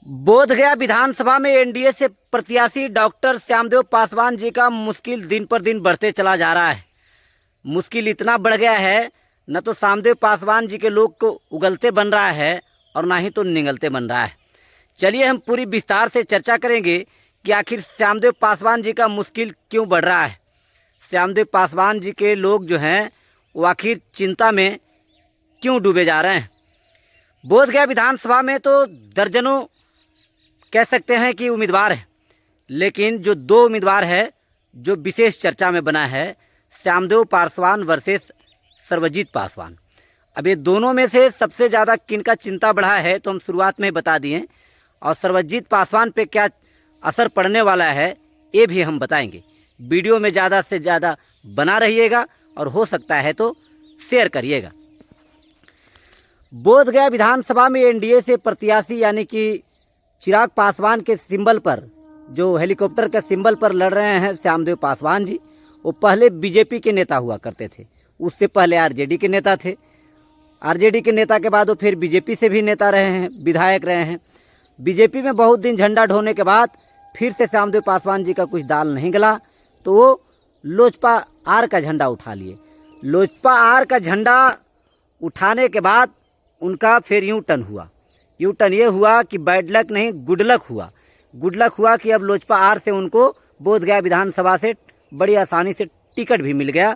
बोधगया विधानसभा में एनडीए से प्रत्याशी डॉक्टर श्यामदेव पासवान जी का मुश्किल दिन पर दिन बढ़ते चला जा रहा है। मुश्किल इतना बढ़ गया है, न तो श्यामदेव पासवान जी के लोग को उगलते बन रहा है और ना ही तो निगलते बन रहा है। चलिए हम पूरी विस्तार से चर्चा करेंगे कि आखिर श्यामदेव पासवान जी का मुश्किल क्यों बढ़ रहा है। श्यामदेव पासवान जी के लोग जो हैं वो आखिर चिंता में क्यों डूबे जा रहे हैं। बोधगया विधानसभा में तो दर्जनों कह सकते हैं कि उम्मीदवार हैं, लेकिन जो दो उम्मीदवार है जो विशेष चर्चा में बना है, श्यामदेव पासवान वर्सेस सर्वजीत पासवान। अब ये दोनों में से सबसे ज़्यादा किनका चिंता बढ़ा है तो हम शुरुआत में ही बता दिए, और सर्वजीत पासवान पे क्या असर पड़ने वाला है ये भी हम बताएंगे। वीडियो में ज़्यादा से ज़्यादा बना रहिएगा और हो सकता है तो शेयर करिएगा। बोधगया विधानसभा में एनडीए से प्रत्याशी यानी कि चिराग पासवान के सिंबल पर, जो हेलीकॉप्टर के सिंबल पर लड़ रहे हैं श्यामदेव पासवान जी, वो पहले बीजेपी के नेता हुआ करते थे, उससे पहले आरजेडी के नेता थे। आरजेडी के नेता के बाद वो फिर बीजेपी से भी नेता रहे हैं, विधायक रहे हैं। बीजेपी में बहुत दिन झंडा ढोने के बाद फिर से श्यामदेव पासवान जी का कुछ दाल नहीं गला तो वो लोजपा आर का झंडा उठा लिए। लोजपा आर का झंडा उठाने के बाद उनका फिर यूं टर्न हुआ। यूं टर्न ये हुआ कि बैड लक नहीं गुड लक हुआ। गुड लक हुआ कि अब लोजपा आर से उनको बोधगया विधानसभा से बड़ी आसानी से टिकट भी मिल गया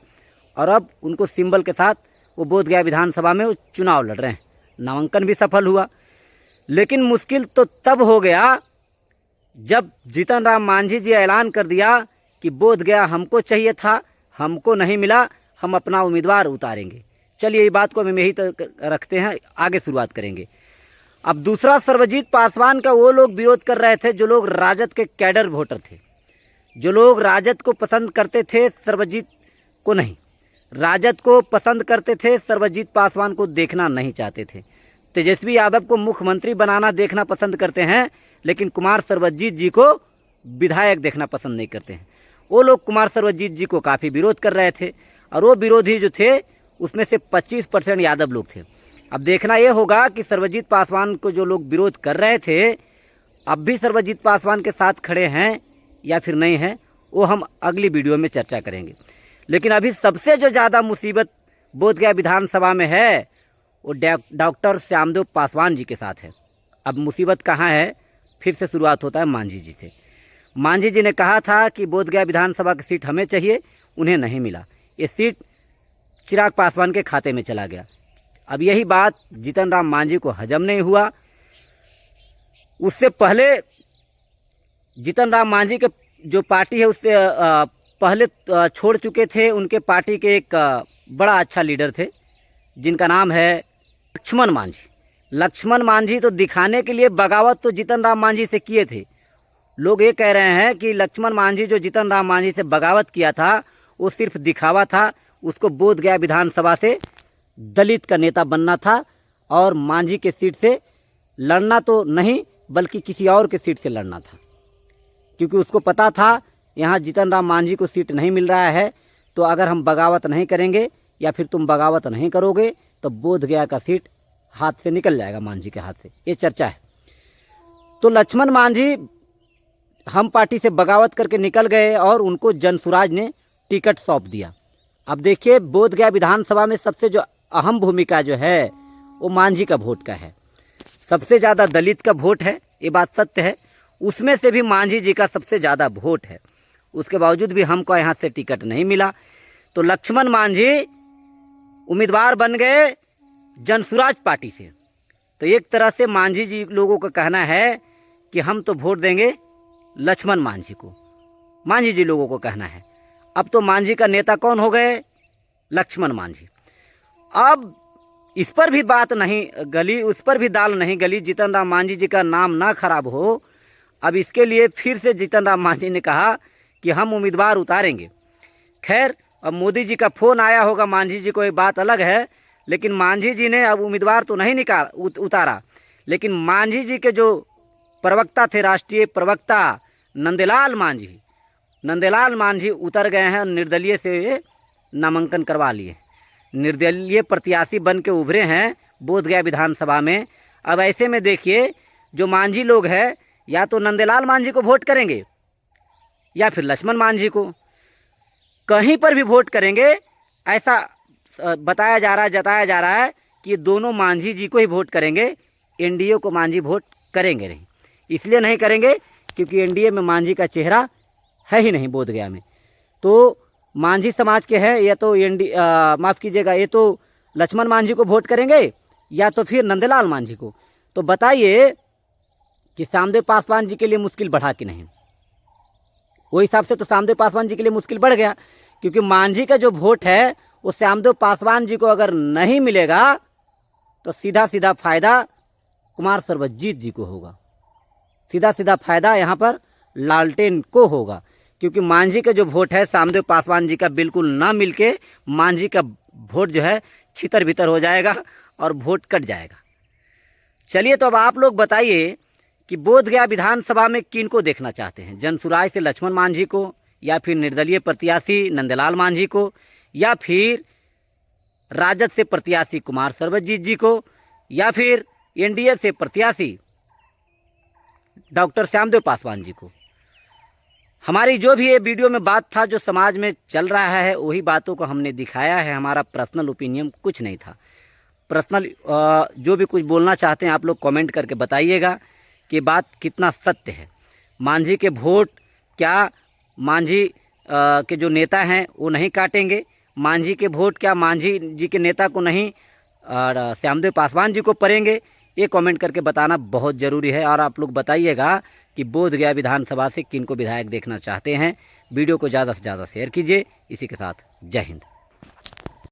और अब उनको सिंबल के साथ वो बोधगया विधानसभा में वो चुनाव लड़ रहे हैं। नामांकन भी सफल हुआ। लेकिन मुश्किल तो तब हो गया जब जीतन राम मांझी जी ऐलान कर दिया कि बोधगया हमको चाहिए था, हमको नहीं मिला, हम अपना उम्मीदवार उतारेंगे। चलिए ये बात को हम यही रखते हैं, आगे शुरुआत करेंगे। अब दूसरा सर्वजीत पासवान का वो लोग विरोध कर रहे थे जो लोग राजद के कैडर वोटर थे, जो लोग राजद को पसंद करते थे, सर्वजीत को नहीं। राजद को पसंद करते थे, सर्वजीत पासवान को देखना नहीं चाहते थे। तेजस्वी यादव को मुख्यमंत्री बनाना देखना पसंद करते हैं, लेकिन कुमार सर्वजीत जी को विधायक देखना पसंद नहीं करते हैं। वो लोग कुमार सर्वजीत जी को काफ़ी विरोध कर रहे थे और वो विरोधी जो थे उसमें से 25% यादव लोग थे। अब देखना ये होगा कि सर्वजीत पासवान को जो लोग विरोध कर रहे थे अब भी सर्वजीत पासवान के साथ खड़े हैं या फिर नहीं हैं, वो हम अगली वीडियो में चर्चा करेंगे। लेकिन अभी सबसे जो ज़्यादा मुसीबत बोधगया विधानसभा में है वो डॉक्टर श्यामदेव पासवान जी के साथ है। अब मुसीबत कहाँ है, फिर से शुरुआत होता है मांझी जी से। मांझी जी ने कहा था कि बोधगया विधानसभा की सीट हमें चाहिए, उन्हें नहीं मिला। ये सीट चिराग पासवान के खाते में चला गया। अब यही बात जीतन राम मांझी को हजम नहीं हुआ। उससे पहले जीतन राम मांझी के जो पार्टी है उससे पहले छोड़ चुके थे। उनके पार्टी के एक बड़ा अच्छा लीडर थे जिनका नाम है लक्ष्मण मांझी। लक्ष्मण मांझी तो दिखाने के लिए बगावत तो जीतन राम मांझी से किए थे। लोग ये कह रहे हैं कि लक्ष्मण मांझी जो जीतन राम मांझी से बगावत किया था वो सिर्फ दिखावा था। उसको बोधगया विधानसभा से दलित का नेता बनना था और मांझी के सीट से लड़ना तो नहीं बल्कि किसी और के सीट से लड़ना था, क्योंकि उसको पता था यहाँ जीतन राम मांझी को सीट नहीं मिल रहा है तो अगर हम बगावत नहीं करेंगे या फिर तुम बगावत नहीं करोगे तो बोधगया का सीट हाथ से निकल जाएगा मांझी के हाथ से। ये चर्चा है। तो लक्ष्मण मांझी हम पार्टी से बगावत करके निकल गए और उनको जनसुराज ने टिकट सौंप दिया। अब देखिए बोधगया विधानसभा में सबसे जो अहम भूमिका जो है वो मांझी का वोट का है। सबसे ज़्यादा दलित का वोट है, ये बात सत्य है। उसमें से भी मांझी जी का सबसे ज़्यादा वोट है। उसके बावजूद भी हमको यहाँ से टिकट नहीं मिला तो लक्ष्मण मांझी उम्मीदवार बन गए जनसुराज पार्टी से। तो एक तरह से मांझी जी लोगों का कहना है कि हम तो वोट देंगे लक्ष्मण मांझी को। मांझी जी लोगों को कहना है। अब तो मांझी का नेता कौन हो गए? लक्ष्मण मांझी। अब इस पर भी बात नहीं गली, उस पर भी दाल नहीं गली, जीतन राम मांझी जी का नाम ना खराब हो। अब इसके लिए फिर से जीतन राम मांझी ने कहा कि हम उम्मीदवार उतारेंगे। खैर अब मोदी जी का फ़ोन आया होगा मांझी जी को, ये बात अलग है। लेकिन मांझी जी ने अब उम्मीदवार तो नहीं उतारा, लेकिन मांझी जी के जो प्रवक्ता थे, राष्ट्रीय प्रवक्ता नंदेलाल मांझी उतर गए हैं, निर्दलीय से नामांकन करवा लिए। निर्दलीय प्रत्याशी बन के उभरे हैं बोधगया विधानसभा में। अब ऐसे में देखिए जो मांझी लोग हैं या तो नंदलाल मांझी को वोट करेंगे या फिर लक्ष्मण मांझी को, कहीं पर भी वोट करेंगे ऐसा बताया जा रहा है, जताया जा रहा है कि दोनों मांझी जी को ही वोट करेंगे, एनडीए को मांझी वोट करेंगे नहीं। इसलिए नहीं करेंगे क्योंकि एनडीए में मांझी का चेहरा है ही नहीं बोधगया में। तो मांझी समाज के हैं या तो माफ़ कीजिएगा, ये तो लक्ष्मण मांझी को वोट करेंगे या तो फिर नंदलाल मांझी को। तो बताइए कि श्यामदेव पासवान जी के लिए मुश्किल बढ़ा कि नहीं? वो हिसाब से तो श्यामदेव पासवान जी के लिए मुश्किल बढ़ गया, क्योंकि मांझी का जो वोट है वो श्यामदेव पासवान जी को अगर नहीं मिलेगा तो सीधा सीधा फायदा कुमार सर्वजीत जी को होगा, सीधा सीधा फायदा यहाँ पर लालटेन को होगा, क्योंकि मांझी का जो वोट है श्यामदेव पासवान जी का बिल्कुल ना मिलके मांझी का वोट जो है छितर बितर हो जाएगा और वोट कट जाएगा। चलिए, तो अब आप लोग बताइए कि बोधगया विधानसभा में किन को देखना चाहते हैं? जनसुराय से लक्ष्मण मांझी को, या फिर निर्दलीय प्रत्याशी नंदलाल मांझी को, या फिर राजद से प्रत्याशी कुमार सर्वजीत जी को, या फिर एनडीए से प्रत्याशी डॉक्टर श्यामदेव पासवान जी को? हमारी जो भी ये वीडियो में बात था, जो समाज में चल रहा है, वही बातों को हमने दिखाया है। हमारा पर्सनल ओपिनियन कुछ नहीं था। पर्सनल जो भी कुछ बोलना चाहते हैं आप लोग कमेंट करके बताइएगा कि बात कितना सत्य है। मांझी के वोट क्या मांझी के जो नेता हैं वो नहीं काटेंगे? मांझी के वोट क्या मांझी जी के नेता को नहीं और श्यामदेव पासवान जी को पड़ेंगे? ये कमेंट करके बताना बहुत ज़रूरी है। और आप लोग बताइएगा कि बोधगया विधानसभा से किन को विधायक देखना चाहते हैं। वीडियो को ज़्यादा से ज़्यादा शेयर कीजिए। इसी के साथ जय हिंद।